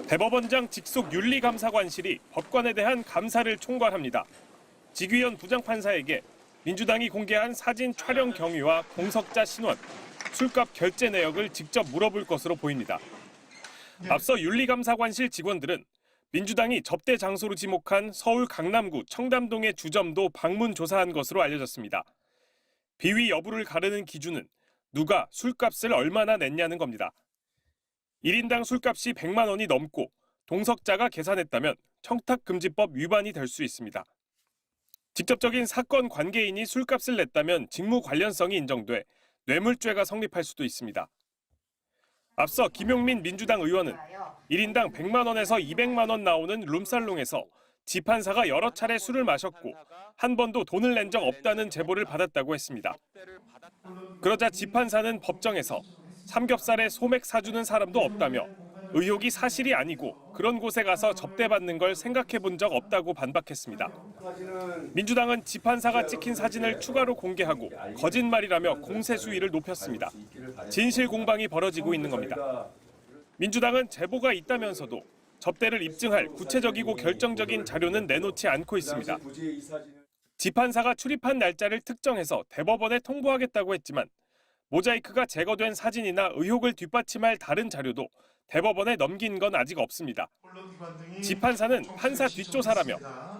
대법원장 직속 윤리감사관실이 법관에 대한 감사를 총괄합니다. 직위원 부장판사에게 민주당이 공개한 사진 촬영 경위와 공석자 신원, 술값 결제 내역을 직접 물어볼 것으로 보입니다. 앞서 윤리감사관실 직원들은 민주당이 접대 장소로 지목한 서울 강남구 청담동의 주점도 방문 조사한 것으로 알려졌습니다. 비위 여부를 가르는 기준은 누가 술값을 얼마나 냈냐는 겁니다. 1인당 술값이 100만 원이 넘고 동석자가 계산했다면 청탁금지법 위반이 될 수 있습니다. 직접적인 사건 관계인이 술값을 냈다면 직무 관련성이 인정돼 뇌물죄가 성립할 수도 있습니다. 앞서 김용민 민주당 의원은 1인당 100만 원에서 200만 원 나오는 룸살롱에서 지판사가 여러 차례 술을 마셨고 한 번도 돈을 낸 적 없다는 제보를 받았다고 했습니다. 그러자 지판사는 법정에서 삼겹살에 소맥 사주는 사람도 없다며 의혹이 사실이 아니고 그런 곳에 가서 접대받는 걸 생각해 본 적 없다고 반박했습니다. 민주당은 지판사가 찍힌 사진을 추가로 공개하고 거짓말이라며 공세 수위를 높였습니다. 진실 공방이 벌어지고 있는 겁니다. 민주당은 제보가 있다면서도 접대를 입증할 구체적이고 결정적인 자료는 내놓지 않고 있습니다. 지판사가 출입한 날짜를 특정해서 대법원에 통보하겠다고 했지만 모자이크가 제거된 사진이나 의혹을 뒷받침할 다른 자료도 대법원에 넘긴 건 아직 없습니다. 지판사는 판사 뒷조사라며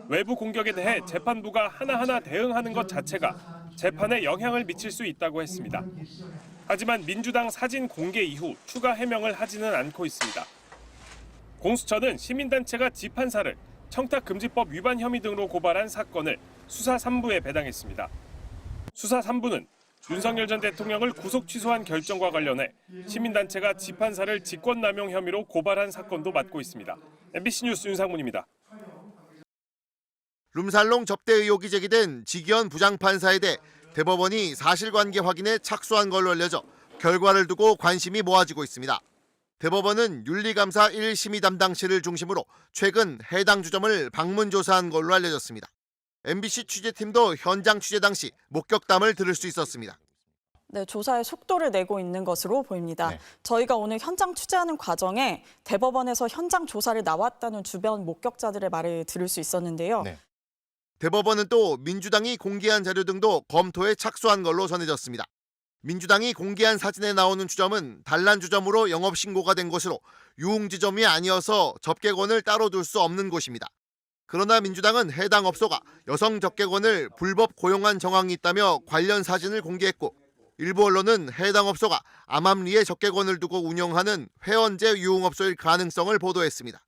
외부 공격에 대해 재판부가 하나하나 대응하는 것 자체가 재판에 영향을 미칠 수 있다고 했습니다. 하지만 민주당 사진 공개 이후 추가 해명을 하지는 않고 있습니다. 공수처는 시민단체가 지판사를 청탁금지법 위반 혐의 등으로 고발한 사건을 수사 3부에 배당했습니다. 수사 3부는 윤석열 전 대통령을 구속 취소한 결정과 관련해 시민단체가 지판사를 직권남용 혐의로 고발한 사건도 맡고 있습니다. MBC 뉴스 윤상문입니다. 룸살롱 접대 의혹이 제기된 직위원 부장판사에 대해 대법원이 사실관계 확인에 착수한 걸로 알려져 결과를 두고 관심이 모아지고 있습니다. 대법원은 윤리감사 1심의 담당실을 중심으로 최근 해당 주점을 방문 조사한 걸로 알려졌습니다. MBC 취재팀도 현장 취재 당시 목격담을 들을 수 있었습니다. 네, 조사의 속도를 내고 있는 것으로 보입니다. 네. 저희가 오늘 현장 취재하는 과정에 대법원에서 현장 조사를 나왔다는 주변 목격자들의 말을 들을 수 있었는데요. 네. 대법원은 또 민주당이 공개한 자료 등도 검토에 착수한 걸로 전해졌습니다. 민주당이 공개한 사진에 나오는 주점은 단란 주점으로 영업 신고가 된 곳으로 유흥지점이 아니어서 접객원을 따로 둘 수 없는 곳입니다. 그러나 민주당은 해당 업소가 여성 접객원을 불법 고용한 정황이 있다며 관련 사진을 공개했고 일부 언론은 해당 업소가 암암리에 접객원을 두고 운영하는 회원제 유흥업소일 가능성을 보도했습니다.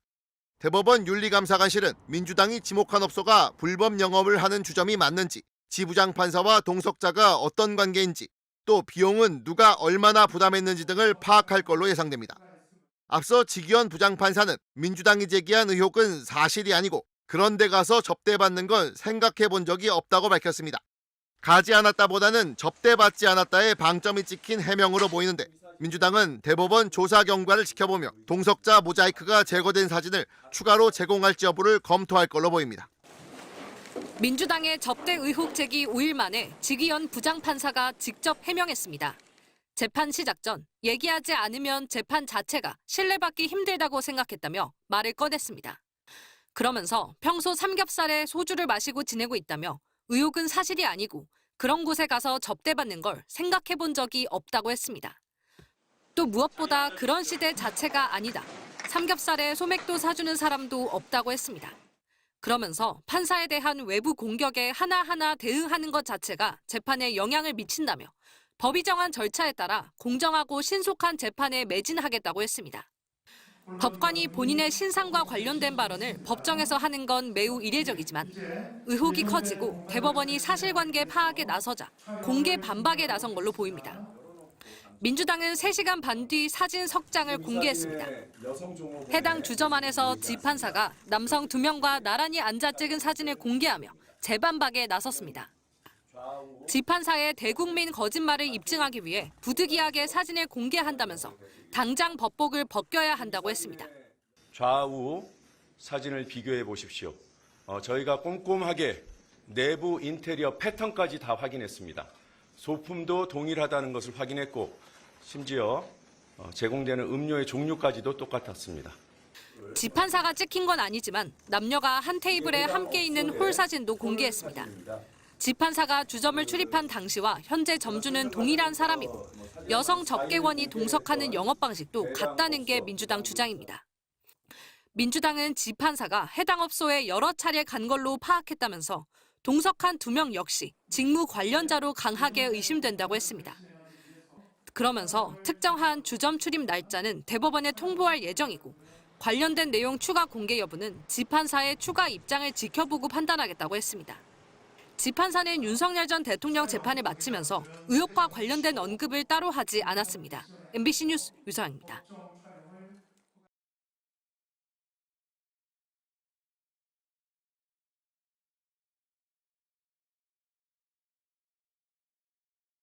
대법원 윤리감사관실은 민주당이 지목한 업소가 불법 영업을 하는 주점이 맞는지, 지부장판사와 동석자가 어떤 관계인지, 또 비용은 누가 얼마나 부담했는지 등을 파악할 걸로 예상됩니다. 앞서 직위원 부장판사는 민주당이 제기한 의혹은 사실이 아니고 그런 데 가서 접대받는 건 생각해 본 적이 없다고 밝혔습니다. 가지 않았다보다는 접대받지 않았다에 방점이 찍힌 해명으로 보이는데 민주당은 대법원 조사 결과를 지켜보며 동석자 모자이크가 제거된 사진을 추가로 제공할지 여부를 검토할 걸로 보입니다. 민주당의 접대 의혹 제기 5일 만에 직위원 부장판사가 직접 해명했습니다. 재판 시작 전 얘기하지 않으면 재판 자체가 신뢰받기 힘들다고 생각했다며 말을 꺼냈습니다. 그러면서 평소 삼겹살에 소주를 마시고 지내고 있다며 의혹은 사실이 아니고 그런 곳에 가서 접대받는 걸 생각해 본 적이 없다고 했습니다. 또 무엇보다 그런 시대 자체가 아니다. 삼겹살에 소맥도 사주는 사람도 없다고 했습니다. 그러면서 판사에 대한 외부 공격에 하나하나 대응하는 것 자체가 재판에 영향을 미친다며 법이 정한 절차에 따라 공정하고 신속한 재판에 매진하겠다고 했습니다. 법관이 본인의 신상과 관련된 발언을 법정에서 하는 건 매우 이례적이지만 의혹이 커지고 대법원이 사실관계 파악에 나서자 공개 반박에 나선 걸로 보입니다. 민주당은 3시간 반 뒤 사진 석 장을 공개했습니다. 해당 주점 안에서 지판사가 남성 2명과 나란히 앉아 찍은 사진을 공개하며 재반박에 나섰습니다. 지판사의 대국민 거짓말을 입증하기 위해 부득이하게 사진을 공개한다면서 당장 법복을 벗겨야 한다고 했습니다. 좌우 사진을 비교해 보십시오. 저희가 꼼꼼하게 내부 인테리어 패턴까지 다 확인했습니다. 소품도 동일하다는 것을 확인했고 심지어 제공되는 음료의 종류까지도 똑같았습니다. 지판사가 찍힌 건 아니지만 남녀가 한 테이블에 함께 있는 홀 사진도 공개했습니다. 지판사가 주점을 출입한 당시와 현재 점주는 동일한 사람이고 여성 접객원이 동석하는 영업 방식도 같다는 게 민주당 주장입니다. 민주당은 지판사가 해당 업소에 여러 차례 간 걸로 파악했다면서 동석한 2명 역시 직무 관련자로 강하게 의심된다고 했습니다. 그러면서 특정한 주점 출입 날짜는 대법원에 통보할 예정이고 관련된 내용 추가 공개 여부는 지판사의 추가 입장을 지켜보고 판단하겠다고 했습니다. 지판사는 윤석열 전 대통령 재판을 마치면서 의혹과 관련된 언급을 따로 하지 않았습니다. MBC 뉴스 유서영입니다.